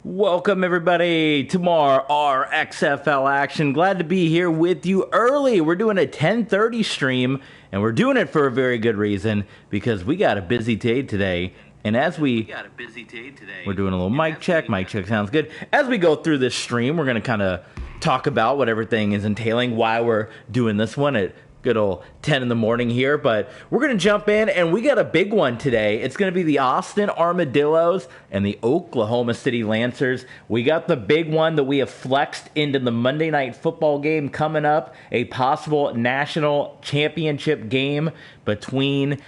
Welcome, everybody, to more RXFL action. Glad to be here with you early. We're doing a 10:30 stream, and we're doing it for a very good reason, because we got a busy day today. And as we're doing a little mic check. Mic check sounds good. As we go through this stream, we're going to kind of talk about what everything is entailing, why we're doing this one at good old 10 in the morning here, but we're going to jump in, and we got a big one today. It's going to be the Austin Armadillos and the Oklahoma City Lancers. We got the big one that we have flexed into the Monday Night Football game coming up, a possible national championship game between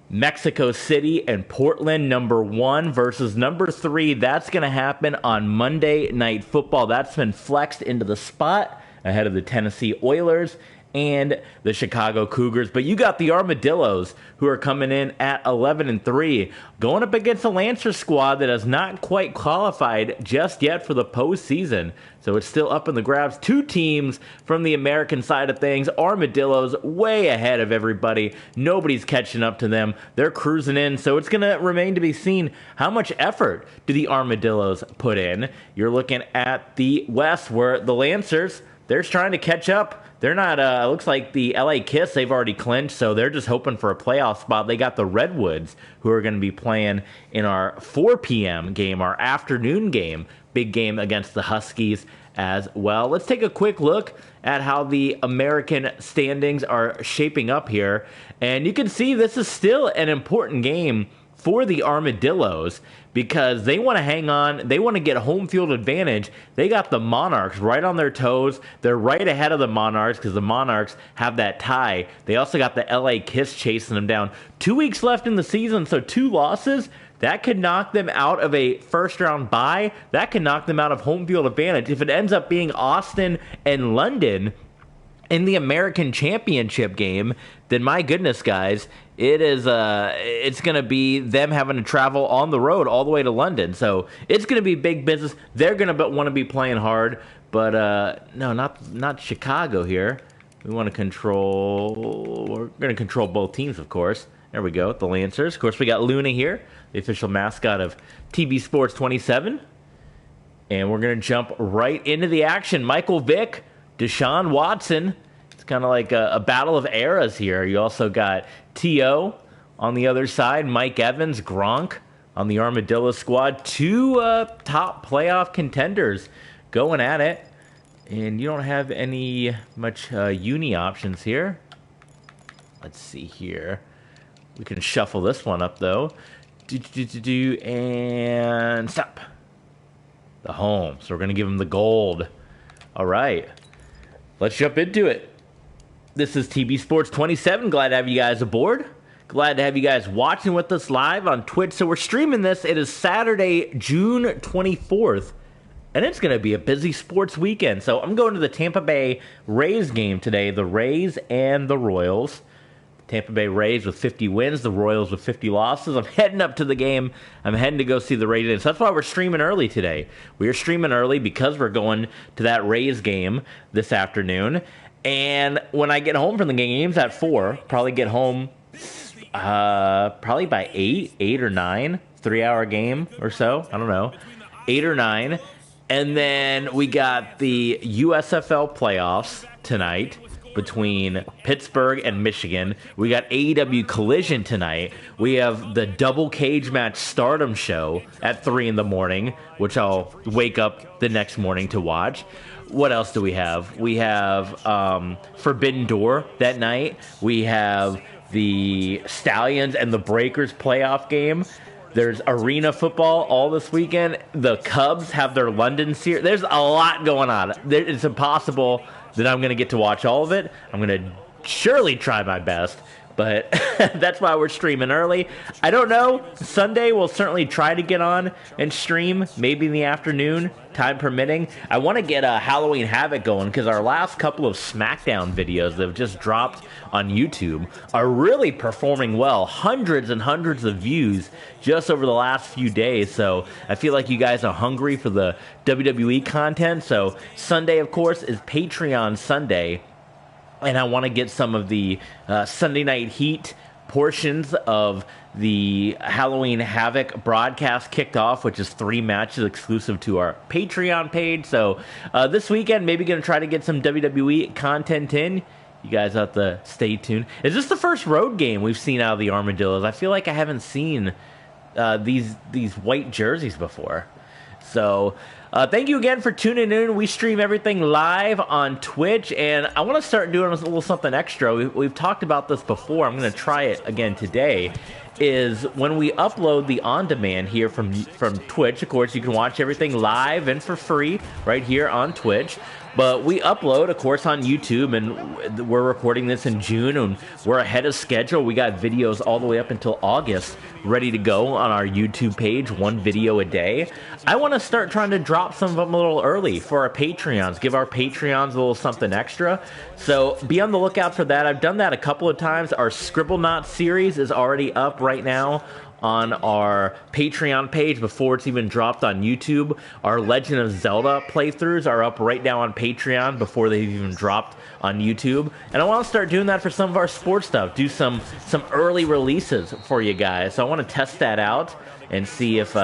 Mexico City and Portland, number 1 versus number 3. That's going to happen on Monday Night Football. That's been flexed into the spot ahead of the Tennessee Oilers and the Chicago Cougars. But you got the Armadillos, who are coming in at 11-3, going up against a Lancer squad that has not quite qualified just yet for the postseason. So it's still up in the grabs. 2 teams from the American side of things. Armadillos way ahead of everybody. Nobody's catching up to them. They're cruising in. So it's going to remain to be seen how much effort do the Armadillos put in. You're looking at the West, where the Lancers, they're trying to catch up. They're not, looks like the LA Kiss, they've already clinched, so they're just hoping for a playoff spot. They got the Redwoods, who are going to be playing in our 4 p.m. game, our afternoon game, big game against the Huskies as well. Let's take a quick look at how the American standings are shaping up here. And you can see this is still an important game for the Armadillos, because they want to hang on. They want to get home field advantage. They got the Monarchs right on their toes. They're right ahead of the Monarchs because the Monarchs have that tie. They also got the LA Kiss chasing them down. 2 weeks left in the season, so 2 losses. That could knock them out of a first-round bye. That could knock them out of home field advantage. If it ends up being Austin and London in the American Championship game, then my goodness, guys, it's going to be them having to travel on the road all the way to London. So it's going to be big business. They're going to want to be playing hard, but no, not Chicago here. We want to control. We're going to control both teams, of course. There we go, the Lancers. Of course, we got Luna here, the official mascot of TV Sports 27. And we're going to jump right into the action. Michael Vick, Deshaun Watson. It's kind of like a battle of eras here. You also got T.O. on the other side, Mike Evans, Gronk on the Armadillo squad. 2 top playoff contenders going at it. And you don't have any much uni options here. Let's see here. We can shuffle this one up, though. And stop. The home. So we're going to give him the gold. All right. Let's jump into it. This is TV Sports 27. Glad to have you guys aboard. Glad to have you guys watching with us live on Twitch. So we're streaming this. It is Saturday, June 24th. And it's going to be a busy sports weekend. So I'm going to the Tampa Bay Rays game today. The Rays and the Royals. Tampa Bay Rays with 50 wins. The Royals with 50 losses. I'm heading up to the game. I'm heading to go see the Rays. So that's why we're streaming early today. We are streaming early because we're going to that Rays game this afternoon. And when I get home from the game's at 4, probably get home probably by 8 or 9, 3-hour game or so. I don't know, 8 or 9. And then we got the USFL playoffs tonight between Pittsburgh and Michigan. We got AEW Collision tonight. We have the Double Cage Match Stardom show at 3 in the morning, which I'll wake up the next morning to watch. What else do we have? We have Forbidden Door that night. We have the Stallions and the Breakers playoff game. There's arena football all this weekend. The Cubs have their London series. There's a lot going on. It's impossible that I'm going to get to watch all of it. I'm going to surely try my best, but that's why we're streaming early. I don't know. Sunday we'll certainly try to get on and stream, maybe in the afternoon, time permitting. I want to get a Halloween Havoc going because our last couple of SmackDown videos that have just dropped on YouTube are really performing well. Hundreds and hundreds of views just over the last few days. So I feel like you guys are hungry for the WWE content. So Sunday, of course, is Patreon Sunday. And I want to get some of the Sunday Night Heat portions of the Halloween Havoc broadcast kicked off, which is 3 matches exclusive to our Patreon page. So this weekend, maybe going to try to get some WWE content in. You guys have to stay tuned. Is this the first road game we've seen out of the Armadillos? I feel like I haven't seen these white jerseys before. So thank you again for tuning in. We stream everything live on Twitch, and I want to start doing a little something extra. We've talked about this before. I'm going to try it again today. Is when we upload the on-demand here from Twitch. Of course, you can watch everything live and for free right here on Twitch. But we upload, of course, on YouTube, and we're recording this in June, and we're ahead of schedule. We got videos all the way up until August ready to go on our YouTube page, 1 video a day. I want to start trying to drop some of them a little early for our Patreons, give our Patreons a little something extra. So be on the lookout for that. I've done that a couple of times. Our Scribble Knot series is already up right now on our Patreon page before it's even dropped on YouTube. Our Legend of Zelda playthroughs are up right now on Patreon before they've even dropped on YouTube. And I want to start doing that for some of our sports stuff, do some early releases for you guys. So I want to test that out and see if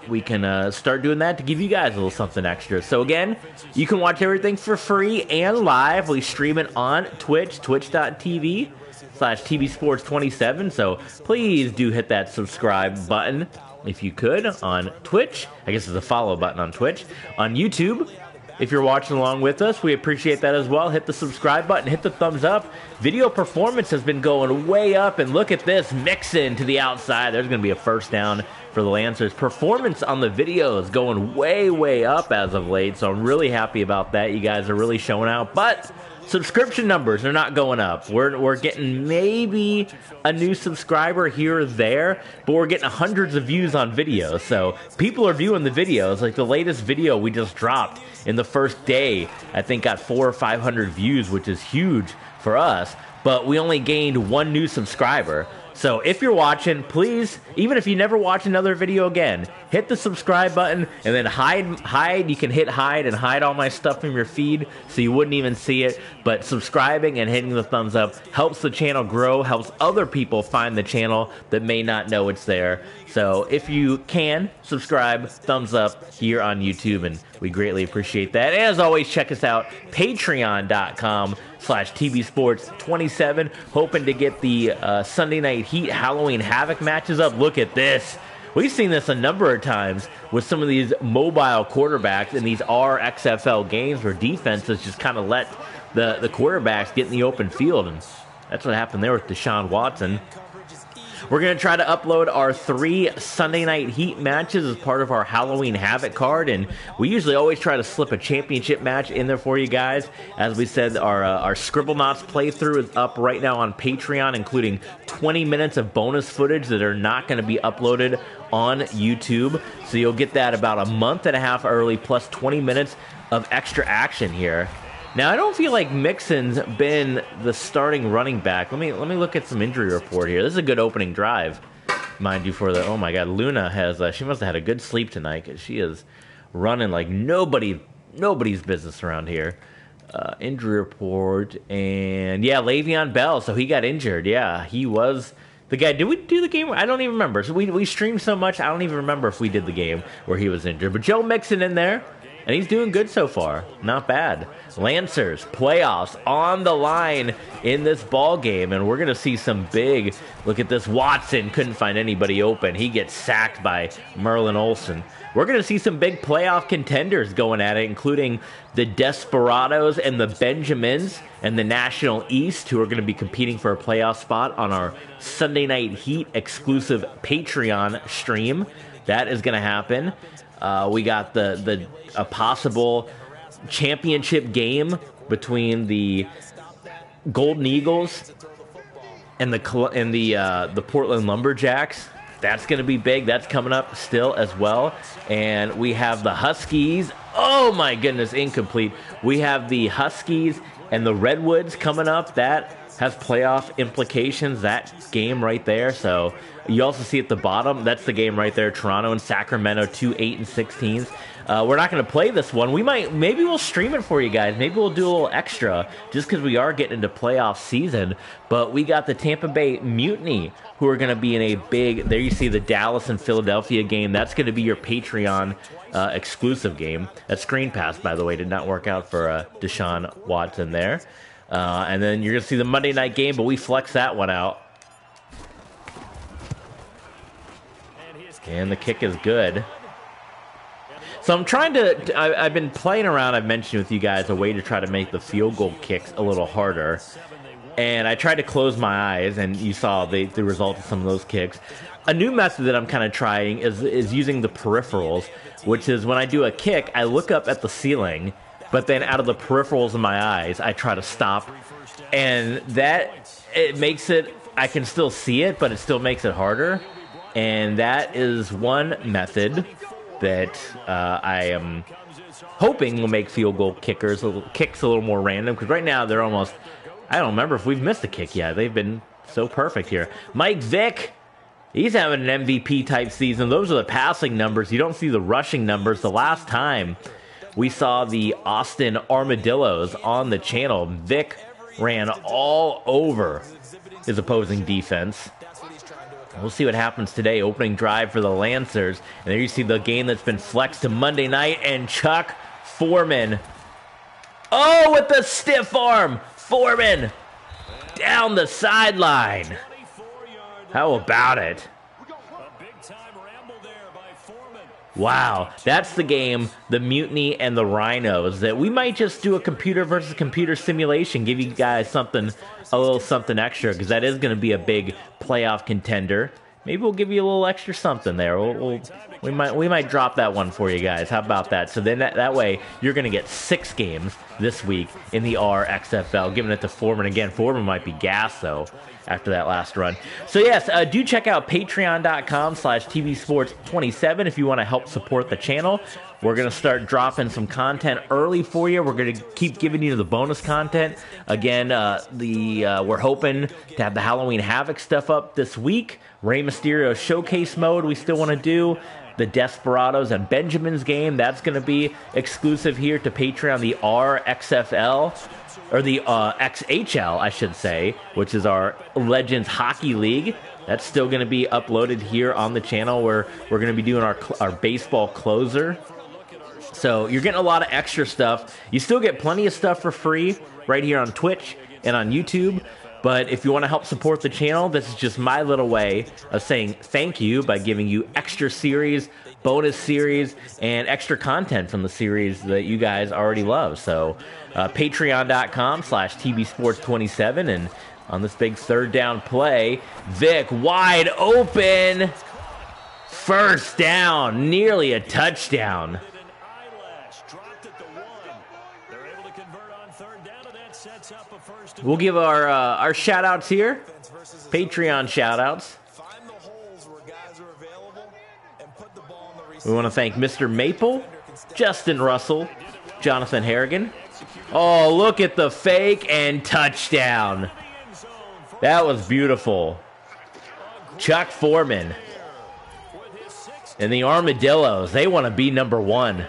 we can start doing that to give you guys a little something extra. So again, you can watch everything for free and live. We stream it on Twitch, twitch.tv/TBSports27. So please do hit that subscribe button if you could on Twitch. I guess it's a follow button on Twitch. On YouTube, if you're watching along with us, we appreciate that as well. Hit the subscribe button, hit the thumbs up. Video performance has been going way up, and look at this, mixing to the outside. There's going to be a first down for the Lancers. Performance on the video is going way up as of late, so I'm really happy about that. You guys are really showing out, but subscription numbers are not going up. We're getting maybe a new subscriber here or there, but we're getting hundreds of views on videos. So people are viewing the videos. Like the latest video we just dropped in the first day, I think got 400 or 500 views, which is huge for us. But we only gained 1 new subscriber. So if you're watching, please, even if you never watch another video again, hit the subscribe button and then hide. You can hit hide and hide all my stuff from your feed so you wouldn't even see it. But subscribing and hitting the thumbs up helps the channel grow, helps other people find the channel that may not know it's there. So if you can, subscribe, thumbs up here on YouTube, and we greatly appreciate that. And as always, check us out, patreon.com/TBSports27. Hoping to get the Sunday Night Heat Halloween Havoc matches up. Look at this. We've seen this a number of times with some of these mobile quarterbacks in these RXFL games where defenses just kind of let the quarterbacks get in the open field. And that's what happened there with Deshaun Watson. We're going to try to upload our 3 Sunday Night Heat matches as part of our Halloween Havoc card, and we usually always try to slip a championship match in there for you guys. As we said, our Scribble Knots playthrough is up right now on Patreon, including 20 minutes of bonus footage that are not going to be uploaded on YouTube. So you'll get that about a month and a half early, plus 20 minutes of extra action here. Now, I don't feel like Mixon's been the starting running back. Let me look at some injury report here. This is a good opening drive, mind you, for the... Oh, my God. Luna has... she must have had a good sleep tonight because she is running like nobody's business around here. Injury report. And, yeah, Le'Veon Bell. So he got injured. Yeah, he was... The guy, did we do the game? I don't even remember. So we streamed so much, I don't even remember if we did the game where he was injured. But Joe Mixon in there. And he's doing good so far. Not bad. Lancers, playoffs on the line in this ball game. And we're going to see some big... Look at this. Watson couldn't find anybody open. He gets sacked by Merlin Olsen. We're going to see some big playoff contenders going at it, including the Desperados and the Benjamins and the National East, who are going to be competing for a playoff spot on our Sunday Night Heat exclusive Patreon stream. That is going to happen. We got a possible championship game between the Golden Eagles and the Portland Lumberjacks. That's going to be big. That's coming up still as well. And we have the Huskies. Oh my goodness, incomplete. We have the Huskies and the Redwoods coming up. That has playoff implications, that game right there. So you also see at the bottom, that's the game right there, Toronto and Sacramento, 2 8-16s. We're not going to play this one. Maybe we'll stream it for you guys. Maybe we'll do a little extra just because we are getting into playoff season. But we got the Tampa Bay Mutiny, who are going to be in a big, there you see the Dallas and Philadelphia game. That's going to be your Patreon exclusive game. That screen pass, by the way, did not work out for Deshaun Watson there. And then you're going to see the Monday night game, but we flex that one out. And the kick is good. So I'm trying to, I've been playing around, I've mentioned with you guys, a way to try to make the field goal kicks a little harder. And I tried to close my eyes, and you saw the result of some of those kicks. A new method that I'm kind of trying is using the peripherals, which is when I do a kick, I look up at the ceiling, but then out of the peripherals of my eyes, I try to stop. And it makes it, I can still see it, but it still makes it harder. And that is one method that I am hoping will make field goal kicks a little more random, because right now they're almost, I don't remember if we've missed a kick yet. They've been so perfect here. Mike Vick, he's having an MVP type season. Those are the passing numbers. You don't see the rushing numbers. The last time we saw the Austin Armadillos on the channel, Vick ran all over his opposing defense. We'll see what happens today. Opening drive for the Lancers. And there you see the game that's been flexed to Monday night. And Chuck Foreman. Oh, with the stiff arm. Foreman down the sideline. How about it? Wow, that's the game, the Mutiny and the Rhinos, that we might just do a computer versus computer simulation, give you guys a little something extra, because that is going to be a big playoff contender. Maybe we'll give you a little extra something there. We might drop that one for you guys. How about that? So then that way, you're going to get 6 games this week in the RXFL, giving it to Foreman again. Foreman might be gassed, though, after that last run. So yes, do check out patreon.com/tvsports27 if you want to help support the channel. We're going to start dropping some content early for you. We're going to keep giving you the bonus content. Again, we're hoping to have the Halloween Havoc stuff up this week. Rey Mysterio Showcase Mode we still want to do. The Desperados and Benjamin's game, that's going to be exclusive here to Patreon. The RXFL, or the XHL, I should say, which is our Legends Hockey League. That's still going to be uploaded here on the channel, where we're going to be doing our baseball closer. So you're getting a lot of extra stuff. You still get plenty of stuff for free right here on Twitch and on YouTube. But if you want to help support the channel, this is just my little way of saying thank you by giving you extra series, bonus series, and extra content from the series that you guys already love. So patreon.com/tvsports27. And on this big third down play, Vick wide open. First down, nearly a touchdown. We'll give our shout-outs here, Patreon shout-outs. We want to thank Mr. Maple, Justin Russell, Jonathan Harrigan. Oh, look at the fake and touchdown. That was beautiful. Chuck Foreman. And the Armadillos, they want to be number 1.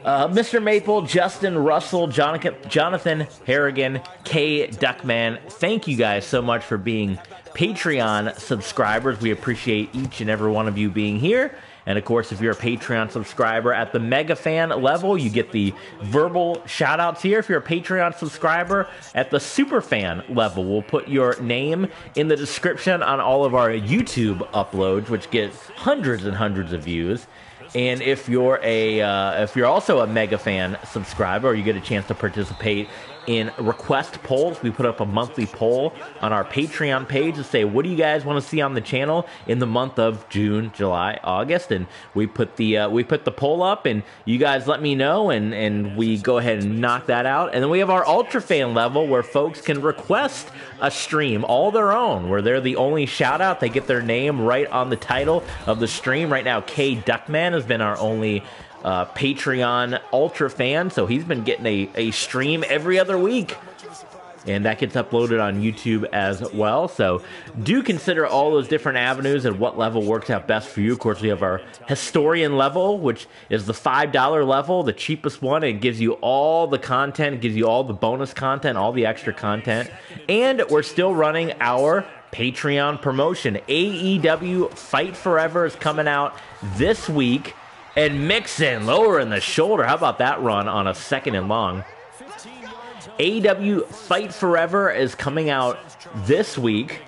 Mr. Maple, Justin Russell, Jonathan Harrigan, K. Duckman, thank you guys so much for being Patreon subscribers. We appreciate each and every one of you being here. And, of course, if you're a Patreon subscriber at the Mega Fan level, you get the verbal shout-outs here. If you're a Patreon subscriber at the Super Fan level, we'll put your name in the description on all of our YouTube uploads, which get hundreds and hundreds of views. And if you're also a Mega Fan subscriber, or you get a chance to participate in request polls, we put up a monthly poll on our Patreon page to say, what do you guys want to see on the channel in the month of June, July, August? And we put the poll up, and you guys let me know, and we go ahead and knock that out. And then we have our Ultra Fan level, where folks can request a stream all their own, where they're the only shout out. They get their name right on the title of the stream. Right now, K. Duckman has been our only Patreon Ultra fan, so he's been getting a stream every other week. And that gets uploaded on YouTube as well. So do consider all those different avenues and what level works out best for you. Of course, we have our Historian level, which is the $5 level, the cheapest one. It gives you all the content, gives you all the bonus content, all the extra content. And we're still running our Patreon promotion. AEW Fight Forever is coming out this week. And Mixon lowering the shoulder. How about that run on a 2nd and long? AEW Fight Forever is coming out this week,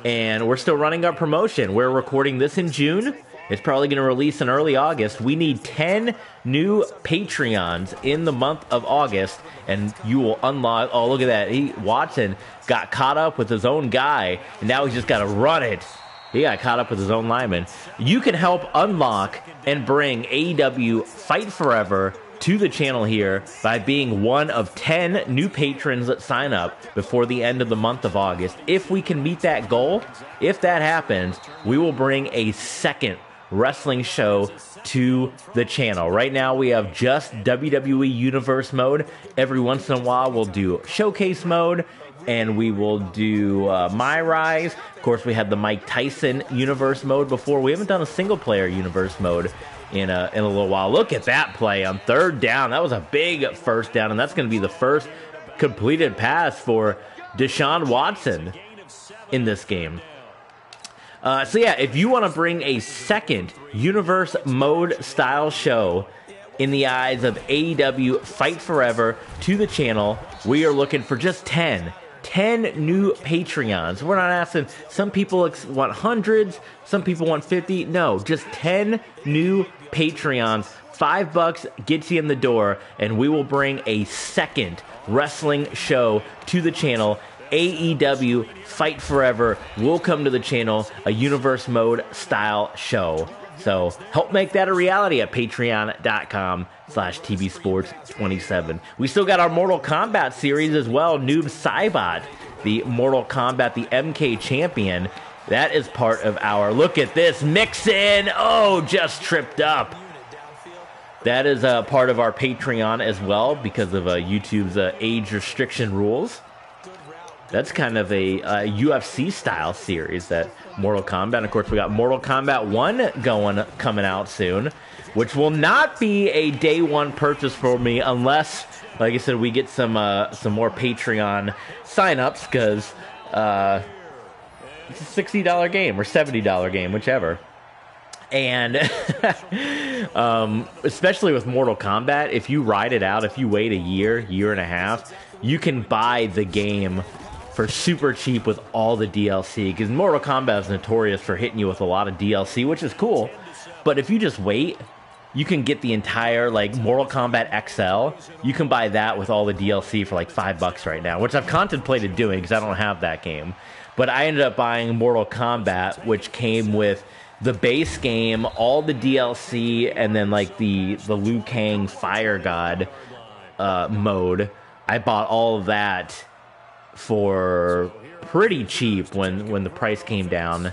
and we're still running our promotion. We're recording this in June. It's probably going to release in early August. We need 10 new Patreons in the month of August, and you will unlock... Oh, look at that. Watson got caught up with his own guy, and now he's just got to run it. He got caught up with his own lineman. You can help unlock and bring AEW Fight Forever to the channel here by being one of 10 new patrons that sign up before the end of the month of August. If we can meet that goal, if that happens, we will bring a second wrestling show to the channel. Right now we have just WWE Universe mode. Every once in a while we'll do Showcase mode, and we will do My Rise. Of course, we had the Mike Tyson Universe mode before. We haven't done a single player Universe mode in a little while. Look at that play on 3rd down. That was a big first down, and that's going to be the first completed pass for Deshaun Watson in this game. So yeah, if you want to bring a second Universe mode style show in the eyes of AEW Fight Forever to the channel, we are looking for just 10 new Patreons. We're not asking, some people want hundreds, some people want 50. No, just 10 new Patreons. $5 gets you in the door, and we will bring a second wrestling show to the channel. AEW Fight Forever will come to the channel, a Universe mode style show. So help make that a reality at patreon.com/tvsports27. We still got our Mortal Kombat series as well. Noob Saibot, the Mortal Kombat, the MK champion. That is part of our, look at this, Mixon. Oh, just tripped up. That is a part of our Patreon as well because of YouTube's age restriction rules. That's kind of a UFC style series, that Mortal Kombat. And of course, we got Mortal Kombat 1 coming out soon, which will not be a day one purchase for me unless, like I said, we get some more Patreon signups, because it's a $60 game or $70 game, whichever. And especially with Mortal Kombat, if you ride it out, if you wait a year and a half, you can buy the game for super cheap with all the DLC, because Mortal Kombat is notorious for hitting you with a lot of DLC, which is cool. But if you just wait, you can get the entire, like, Mortal Kombat XL. You can buy that with all the DLC for like $5 right now, which I've contemplated doing because I don't have that game. But I ended up buying Mortal Kombat, which came with the base game, all the DLC, and then like the Liu Kang Fire God mode. I bought all of that for pretty cheap when the price came down,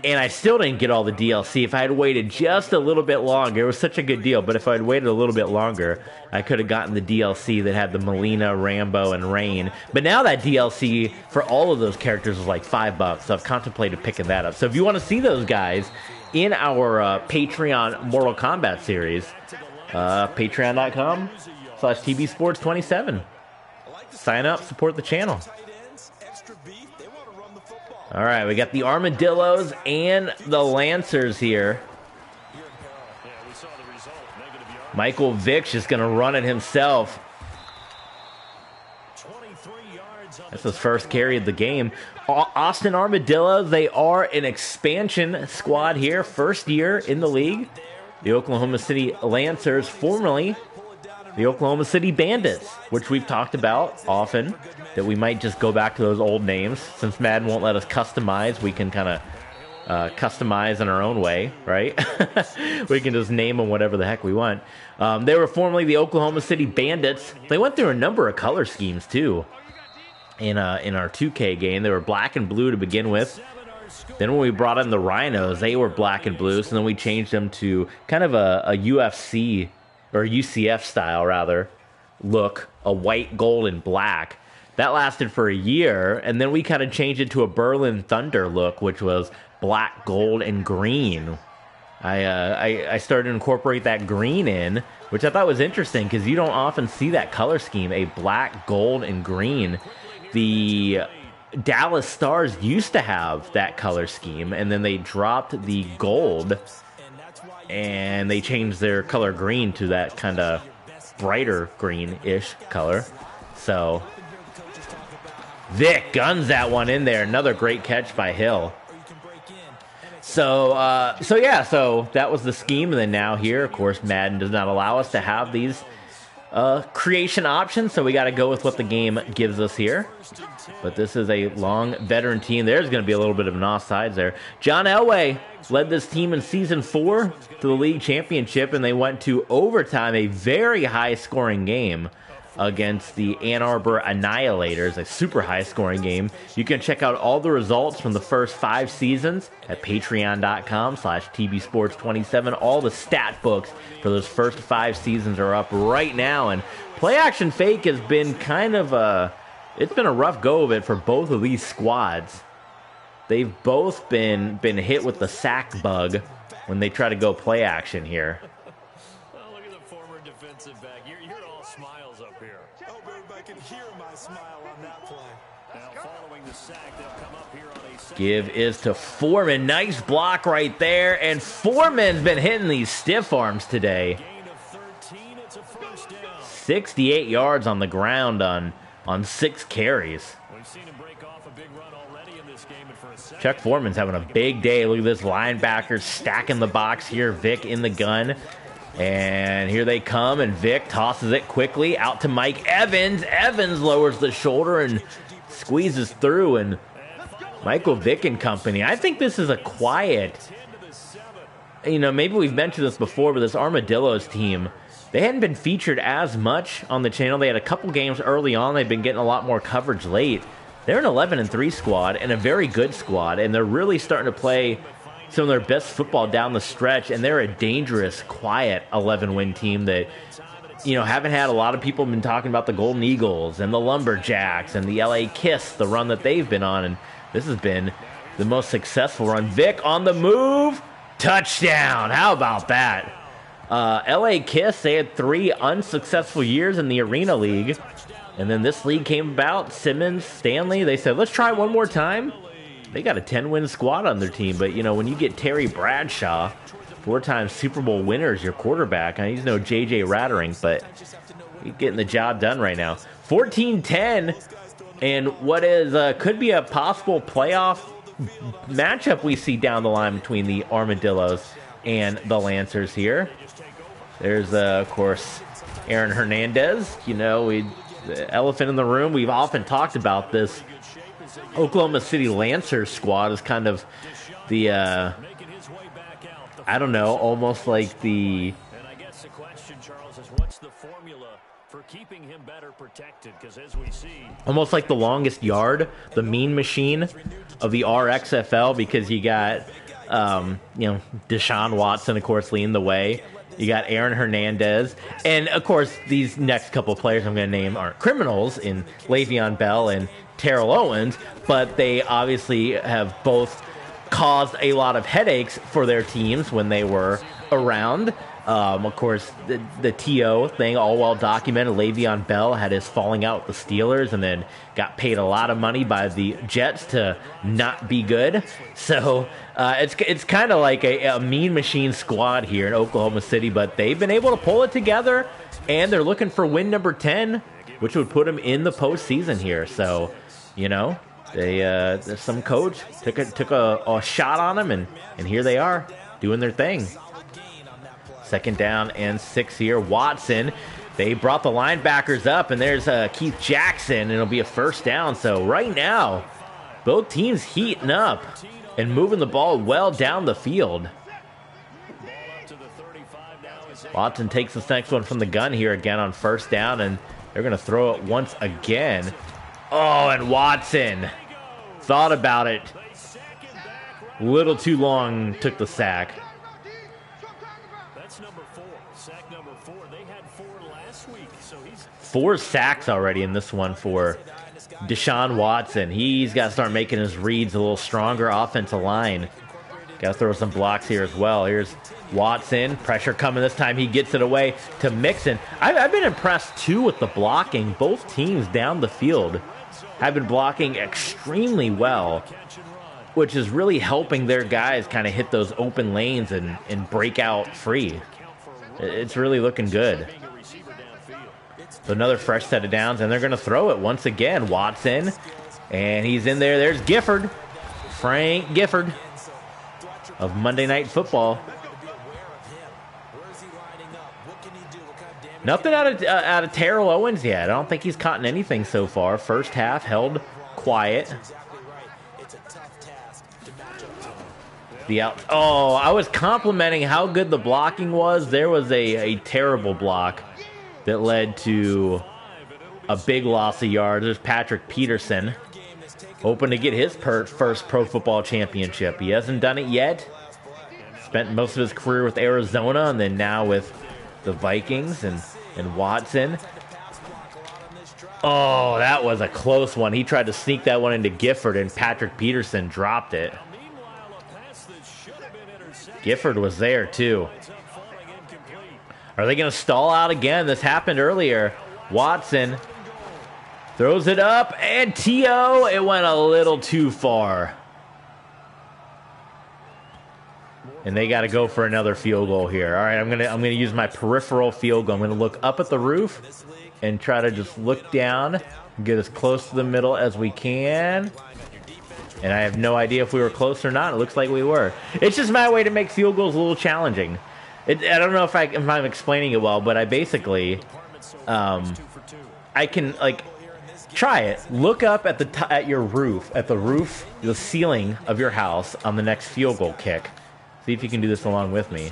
and I still didn't get all the DLC. If I had waited just a little bit longer, it was such a good deal, but if I had waited a little bit longer, I could have gotten the DLC that had the Melina, Rambo, and Rain. But now that DLC for all of those characters is like $5, so I've contemplated picking that up. So if you want to see those guys in our Patreon Mortal Kombat series, patreon.com/tvsports27. Sign up, support the channel. All right, we got the Armadillos and the Lancers here. Michael Vick just going to run it himself. That's his first carry of the game. Austin Armadillos, they are an expansion squad here. First year in the league. The Oklahoma City Lancers, formerly the Oklahoma City Bandits, which we've talked about often, that we might just go back to those old names. Since Madden won't let us customize, we can kind of customize in our own way, right? We can just name them whatever the heck we want. They were formerly the Oklahoma City Bandits. They went through a number of color schemes, too, in our 2K game. They were black and blue to begin with. Then when we brought in the Rhinos, they were black and blue, so then we changed them to kind of a UFC, or UCF style, rather, look, a white, gold, and black. That lasted for a year, and then we kind of changed it to a Berlin Thunder look, which was black, gold, and green. I started to incorporate that green in, which I thought was interesting because you don't often see that color scheme, a black, gold, and green. The Dallas Stars used to have that color scheme, and then they dropped the gold, and they changed their color green to that kind of brighter green-ish color. So Vick guns that one in there. Another great catch by Hill. So that was the scheme. And then now here, of course, Madden does not allow us to have these creation options, so we got to go with what the game gives us here. But this is a long veteran team. There's going to be a little bit of an offsides there. John Elway led this team in Season 4 to the league championship, and they went to overtime, a very high-scoring game against the Ann Arbor Annihilators, a super high-scoring game. You can check out all the results from the first 5 seasons at patreon.com/tbsports27. All the stat books for those first 5 seasons are up right now, and Play Action Fake has been kind of it's been a rough go of it for both of these squads. They've both been hit with the sack bug when they try to go play action here. Look at the former defensive back. You're all smiles up here. Hope everybody can hear my smile on that play. Now following the sack, they'll come up here on a second. Give is to Foreman. Nice block right there. And Foreman's been hitting these stiff arms today. Gain of 13, it's a first down. 68 yards on the ground on 6 carries. We've seen him break off a big run already in this game, and for a second. Chuck Foreman's having a big day. Look at this linebacker stacking the box here. Vick in the gun. And here they come, and Vick tosses it quickly out to Mike Evans. Evans lowers the shoulder and squeezes through, and Michael Vick and company. I think this is a quiet, maybe we've mentioned this before, but this Armadillos team, they hadn't been featured as much on the channel. They had a couple games early on. They've been getting a lot more coverage late. They're an 11-3 squad and a very good squad, and they're really starting to play some of their best football down the stretch, and they're a dangerous, quiet 11-win team that, haven't had a lot of people been talking about the Golden Eagles and the Lumberjacks and the LA Kiss, the run that they've been on, and this has been the most successful run. Vick on the move, touchdown. How about that? LA Kiss, they had 3 unsuccessful years in the Arena League, and then this league came about. Simmons, Stanley, they said, let's try one more time. They got a 10-win squad on their team, but, when you get Terry Bradshaw, 4-time Super Bowl winner as your quarterback, he's no J.J. Rattering, but he's getting the job done right now. 14-10, and what is could be a possible playoff matchup we see down the line between the Armadillos and the Lancers here. There's, of course, Aaron Hernandez. The elephant in the room. We've often talked about this Oklahoma City Lancers squad is kind of the, almost like the... And I guess the question, Charles, is what's the formula for keeping him better protected? Because as we see... almost like the longest yard, the mean machine of the RXFL, because you got, Deshaun Watson, of course, leading the way. You got Aaron Hernandez. And, of course, these next couple of players I'm going to name aren't criminals in Le'Veon Bell and Terrell Owens, but they obviously have both caused a lot of headaches for their teams when they were around. Of course, the TO thing, all well documented. Le'Veon Bell had his falling out with the Steelers and then got paid a lot of money by the Jets to not be good. So it's kind of like a mean machine squad here in Oklahoma City, but they've been able to pull it together, and they're looking for win number 10, which would put them in the postseason here. So, some coach took a shot on them, and here they are doing their thing. 2nd down and 6 here. Watson, they brought the linebackers up, and there's Keith Jackson, and it'll be a 1st down. So right now, both teams heating up and moving the ball well down the field. Watson takes this next one from the gun here again on 1st down, and they're going to throw it once again. Oh, and Watson thought about it. Little too long took the sack. That's number 4. Sack number 4. They had 4 last week, so he's 4 sacks already in this one for Deshaun Watson. He's got to start making his reads a little stronger. Offensive line. Got to throw some blocks here as well. Here's Watson. Pressure coming this time. He gets it away to Mixon. I've been impressed, too, with the blocking. Both teams down the field have been blocking extremely well, which is really helping their guys kind of hit those open lanes and break out free. It's really looking good. So another fresh set of downs, and they're going to throw it once again. Watson, and he's in there. There's Gifford. Frank Gifford of Monday Night Football. Nothing out of Terrell Owens yet. I don't think he's caught in anything so far. First half held quiet. I was complimenting how good the blocking was. There was a terrible block that led to a big loss of yards. There's Patrick Peterson, hoping to get his first Pro Football Championship. He hasn't done it yet. Spent most of his career with Arizona, and then now with the Vikings and Watson. Oh, that was a close one. He tried to sneak that one into Gifford, and Patrick Peterson dropped it. Gifford was there, too. Are they going to stall out again? This happened earlier. Watson throws it up, and T.O., it went a little too far. And they got to go for another field goal here. All right, I'm gonna use my peripheral field goal. I'm gonna look up at the roof and try to just look down, get as close to the middle as we can. And I have no idea if we were close or not. It looks like we were. It's just my way to make field goals a little challenging. I don't know if I'm explaining it well, but I basically, I can try it. Look up at your roof, the ceiling of your house on the next field goal kick. See if you can do this along with me.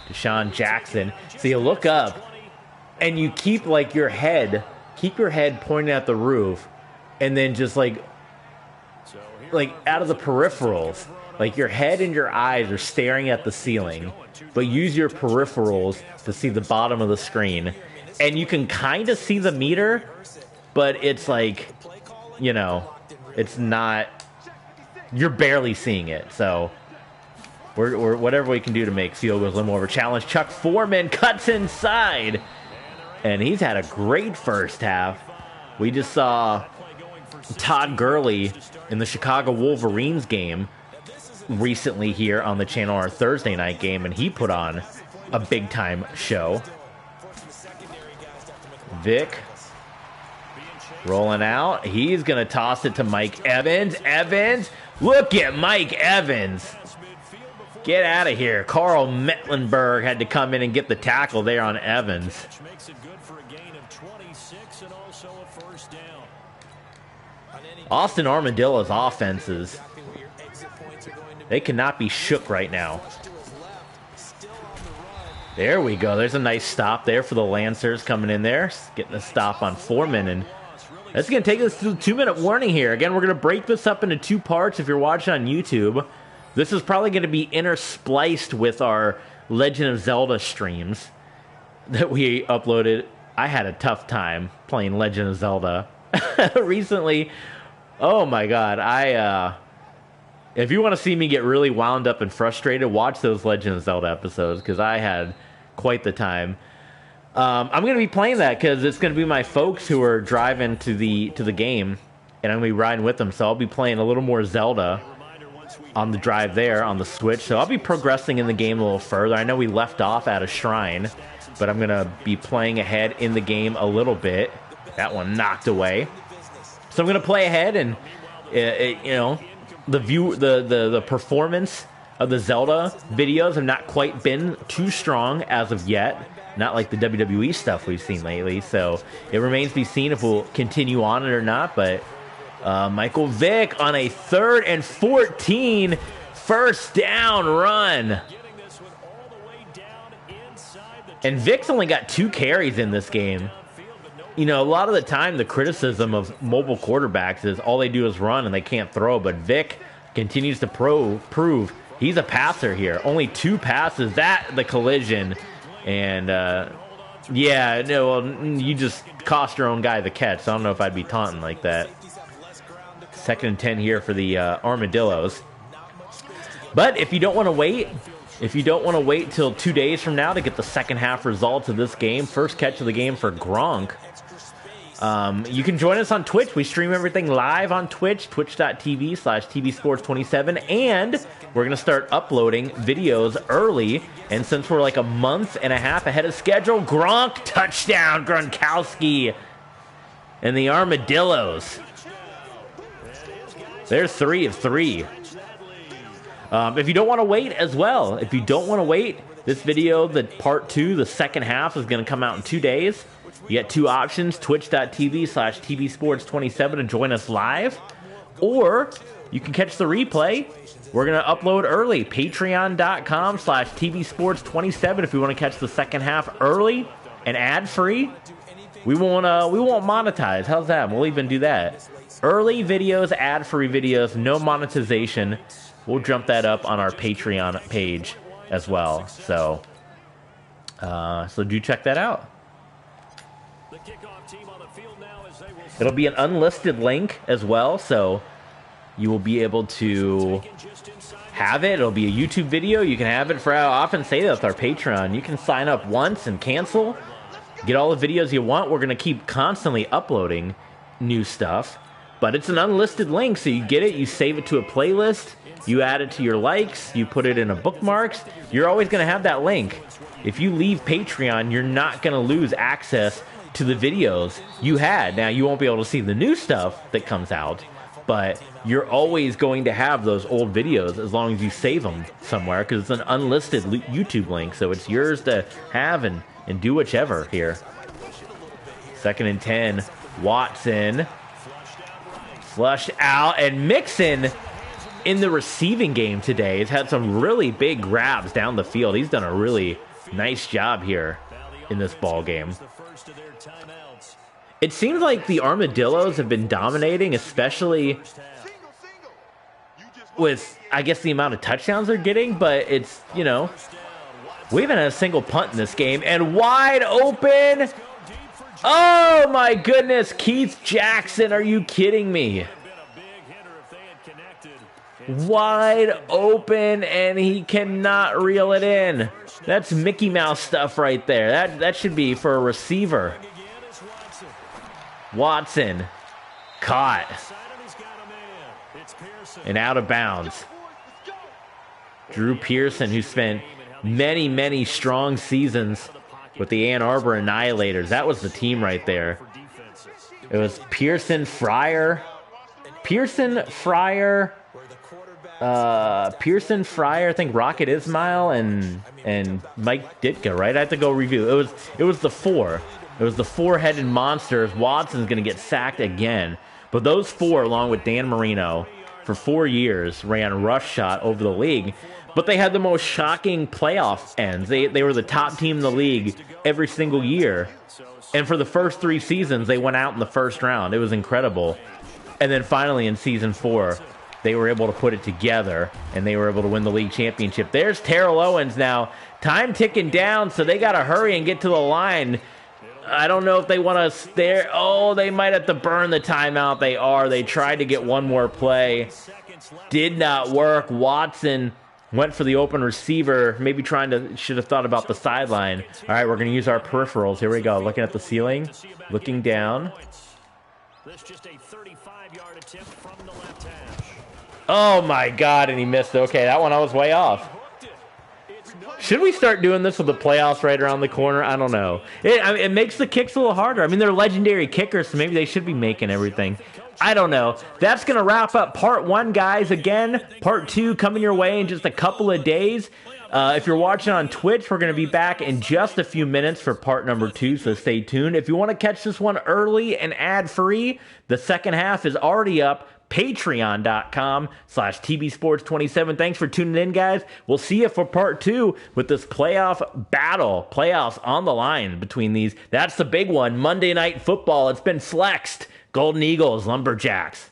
Deshaun Jackson. So you look up, and you keep your head pointing at the roof, and then just out of the peripherals. Your head and your eyes are staring at the ceiling, but use your peripherals to see the bottom of the screen. And you can kind of see the meter, but it's it's not, you're barely seeing it. So we're whatever we can do to make field goals a little more of a challenge. Chuck Foreman cuts inside, and he's had a great first half. We just saw Todd Gurley in the Chicago Wolverines game recently here on the channel, our Thursday night game, and he put on a big-time show. Vick rolling out. He's going to toss it to Mike Evans. Look at Mike Evans. Get out of here. Carl Mecklenburg had to come in and get the tackle there on Evans. Austin Armadillos' offenses, they cannot be shook right now. There we go. There's a nice stop there for the Lancers coming in there. Getting a stop on Foreman. And that's going to take us to the 2-minute warning here. Again, we're going to break this up into 2 parts if you're watching on YouTube. This is probably going to be interspliced with our Legend of Zelda streams that we uploaded. I had a tough time playing Legend of Zelda recently. Oh my God. If you want to see me get really wound up and frustrated, watch those Legend of Zelda episodes, because I had quite the time. I'm going to be playing that because it's going to be my folks who are driving to the game, and I'm going to be riding with them. So I'll be playing a little more Zelda on the drive there on the Switch. So I'll be progressing in the game a little further. I know we left off at a shrine, but I'm going to be playing ahead in the game a little bit. That one knocked away. So I'm going to play ahead, and the performance of the Zelda videos have not quite been too strong as of yet. Not like the WWE stuff we've seen lately. So it remains to be seen if we'll continue on it or not. But Michael Vick on a 3rd and 14 first down run. And Vick's only got 2 carries in this game. A lot of the time the criticism of mobile quarterbacks is all they do is run and they can't throw. But Vick continues to prove he's a passer here. Only 2 passes. The collision. And, yeah, no, well, you just cost your own guy the catch. So I don't know if I'd be taunting like that. 2nd and 10 here for the Armadillos. But if you don't want to wait, till 2 days from now to get the second half results of this game, first catch of the game for Gronk, you can join us on Twitch. We stream everything live on Twitch, twitch.tv/tvsports27, and we're going to start uploading videos early. And since we're like a month and a half ahead of schedule, Gronk touchdown, Gronkowski, and the Armadillos. They're 3 of 3. If you don't want to wait as well, this video, the part 2, the second half, is going to come out in 2 days. You get 2 options, twitch.tv/tvsports27 to join us live, or you can catch the replay. We're going to upload early, patreon.com/tvsports27 if you want to catch the second half early and ad-free. We won't monetize. How's that? We'll even do that. Early videos, ad-free videos, no monetization. We'll jump that up on our Patreon page as well. So do check that out. It'll be an unlisted link as well, so you will be able to have it. It'll be a YouTube video. You can have it for, I often say that with our Patreon. You can sign up once and cancel. Get all the videos you want. We're going to keep constantly uploading new stuff. But it's an unlisted link, so you get it, you save it to a playlist, you add it to your likes, you put it in a bookmarks. You're always going to have that link. If you leave Patreon, you're not going to lose access to the videos you had. Now, you won't be able to see the new stuff that comes out, but you're always going to have those old videos as long as you save them somewhere, because it's an unlisted YouTube link, so it's yours to have and do whichever here. 2nd and 10, Watson. Flushed out, and Mixon in the receiving game today has had some really big grabs down the field. He's done a really nice job here in this ball game. It seems like the Armadillos have been dominating, especially with, I guess, the amount of touchdowns they're getting, but it's, we haven't had a single punt in this game, and wide open. Oh, my goodness. Keith Jackson, are you kidding me? Wide open, and he cannot reel it in. That's Mickey Mouse stuff right there. That should be for a receiver. Watson caught and out of bounds. Drew Pearson, who spent many, many strong seasons with the Ann Arbor Annihilators. That was the team right there. It was Pearson, Fryer, I think Rocket Ismail and Mike Ditka, right? I have to go review. It was the 4. It was the 4-headed monsters. Watson's going to get sacked again. But those 4, along with Dan Marino, for 4 years, ran rush shot over the league. But they had the most shocking playoff ends. They were the top team in the league every single year. And for the first 3 seasons, they went out in the first round. It was incredible. And then finally in season 4, they were able to put it together, and they were able to win the league championship. There's Terrell Owens now. Time ticking down, so they got to hurry and get to the line. I don't know if they want to stare. Oh, they might have to burn the timeout. They tried to get one more play. Did not work. Watson went for the open receiver, maybe should have thought about the sideline. All right, we're going to use our peripherals. Here we go. Looking at the ceiling, looking down. Oh, my God, and he missed. Okay, that one I was way off. Should we start doing this with the playoffs right around the corner? I don't know. It makes the kicks a little harder. I mean, they're legendary kickers, so maybe they should be making everything. I don't know. That's going to wrap up part 1, guys. Again, part 2 coming your way in just a couple of days. If you're watching on Twitch, we're going to be back in just a few minutes for part number 2, so stay tuned. If you want to catch this one early and ad-free, the second half is already up. Patreon.com/tvsports27. Thanks for tuning in, guys. We'll see you for part 2 with this playoff battle. Playoffs on the line between these. That's the big one. Monday Night Football. It's been flexed. Golden Eagles, Lumberjacks.